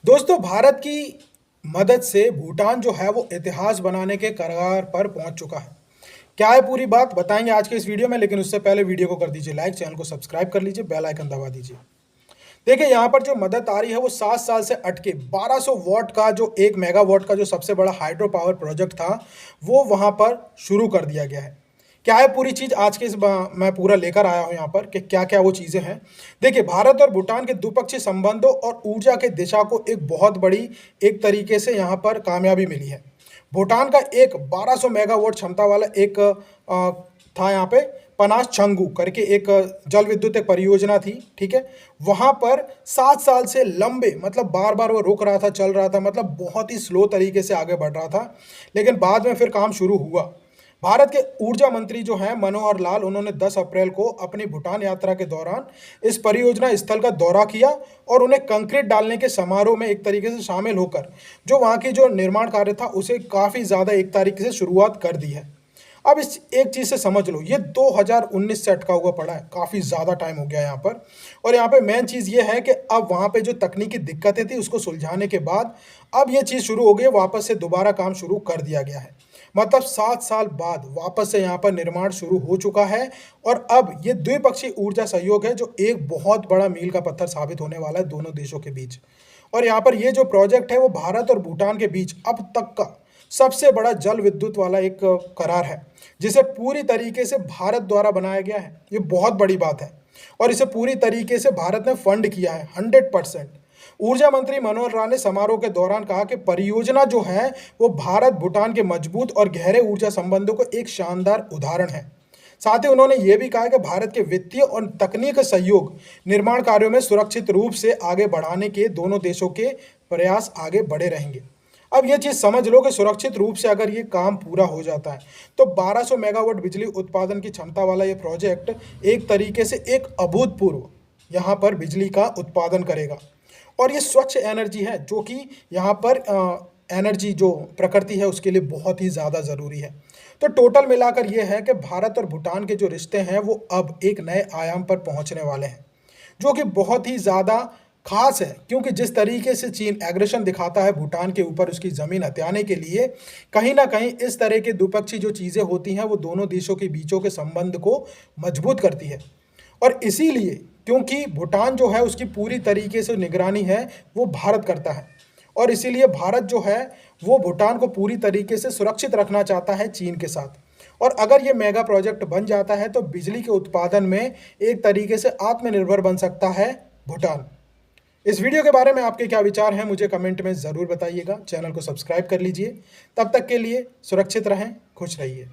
दोस्तों, भारत की मदद से भूटान जो है वो इतिहास बनाने के कगार पर पहुंच चुका है। क्या है पूरी बात बताएंगे आज के इस वीडियो में, लेकिन उससे पहले वीडियो को कर दीजिए लाइक, चैनल को सब्सक्राइब कर लीजिए, बेल आइकन दबा दीजिए। देखिए यहाँ पर जो मदद आ रही है वो 7 साल से अटके 1200 वॉट का जो 1 मेगावाट का जो सबसे बड़ा हाइड्रो पावर प्रोजेक्ट था वो वहाँ पर शुरू कर दिया गया है। क्या है पूरी चीज़ आज के मैं पूरा लेकर आया हूँ यहाँ पर कि क्या क्या वो चीज़ें हैं। देखिए, भारत और भूटान के द्विपक्षीय संबंधों और ऊर्जा के दिशा को एक बहुत बड़ी एक तरीके से यहाँ पर कामयाबी मिली है। भूटान का एक 1200 मेगावाट क्षमता वाला एक था यहाँ पे पनास छंगू करके एक जल विद्युत एक परियोजना थी, ठीक है। वहाँ पर 7 साल से लंबे मतलब बार बार वो रुक रहा था, चल रहा था, मतलब बहुत ही स्लो तरीके से आगे बढ़ रहा था, लेकिन बाद में फिर काम शुरू हुआ। भारत के ऊर्जा मंत्री जो हैं मनोहर लाल, उन्होंने 10 अप्रैल को अपनी भूटान यात्रा के दौरान इस परियोजना स्थल का दौरा किया और उन्हें कंक्रीट डालने के समारोह में एक तरीके से शामिल होकर जो वहाँ की जो निर्माण कार्य था उसे काफ़ी ज़्यादा एक तरीके से शुरुआत कर दी है। अब इस एक चीज़ से समझ लो, ये 2019 से अटका हुआ पड़ा है, काफ़ी ज़्यादा टाइम हो गया यहाँ पर। और यहाँ पे मेन चीज़ ये है कि अब वहाँ पे जो तकनीकी दिक्कतें थी उसको सुलझाने के बाद अब ये चीज़ शुरू हो गई, वापस से दोबारा काम शुरू कर दिया गया है। मतलब 7 साल बाद वापस से यहाँ पर निर्माण शुरू हो चुका है और अब ये द्विपक्षीय ऊर्जा सहयोग है जो एक बहुत बड़ा मील का पत्थर साबित होने वाला है दोनों देशों के बीच। और यहाँ पर ये जो प्रोजेक्ट है वो भारत और भूटान के बीच अब तक का सबसे बड़ा जल विद्युत वाला एक करार है, जिसे पूरी तरीके से भारत द्वारा बनाया गया है। ये बहुत बड़ी बात है और इसे पूरी तरीके से भारत ने फंड किया है 100%। ऊर्जा मंत्री मनोहर लाल ने समारोह के दौरान कहा कि परियोजना जो है वो भारत भूटान के मजबूत और गहरे ऊर्जा संबंधों को एक शानदार उदाहरण है। साथ ही उन्होंने ये भी कहा कि भारत के वित्तीय और तकनीकी सहयोग निर्माण कार्यों में सुरक्षित रूप से आगे बढ़ाने के दोनों देशों के प्रयास आगे बढ़े रहेंगे। अब ये चीज़ समझ लो कि सुरक्षित रूप से अगर ये काम पूरा हो जाता है तो 1200 मेगावाट बिजली उत्पादन की क्षमता वाला ये प्रोजेक्ट एक तरीके से एक अभूतपूर्व यहाँ पर बिजली का उत्पादन करेगा। और ये स्वच्छ एनर्जी है जो कि यहाँ पर एनर्जी जो प्रकृति है उसके लिए बहुत ही ज़्यादा ज़रूरी है। तो टोटल मिलाकर ये है कि भारत और भूटान के जो रिश्ते हैं वो अब एक नए आयाम पर पहुँचने वाले हैं, जो कि बहुत ही ज़्यादा खास है। क्योंकि जिस तरीके से चीन एग्रेशन दिखाता है भूटान के ऊपर उसकी ज़मीन हथियाने के लिए, कहीं ना कहीं इस तरह के द्विपक्षीय जो चीज़ें होती हैं वो दोनों देशों के बीचों के संबंध को मजबूत करती है। और इसीलिए क्योंकि भूटान जो है उसकी पूरी तरीके से निगरानी है वो भारत करता है, और इसीलिए भारत जो है वो भूटान को पूरी तरीके से सुरक्षित रखना चाहता है चीन के साथ। और अगर ये मेगा प्रोजेक्ट बन जाता है तो बिजली के उत्पादन में एक तरीके से आत्मनिर्भर बन सकता है भूटान। इस वीडियो के बारे में आपके क्या विचार हैं मुझे कमेंट में ज़रूर बताइएगा। चैनल को सब्सक्राइब कर लीजिए। तब तक के लिए सुरक्षित रहें, खुश रहिए।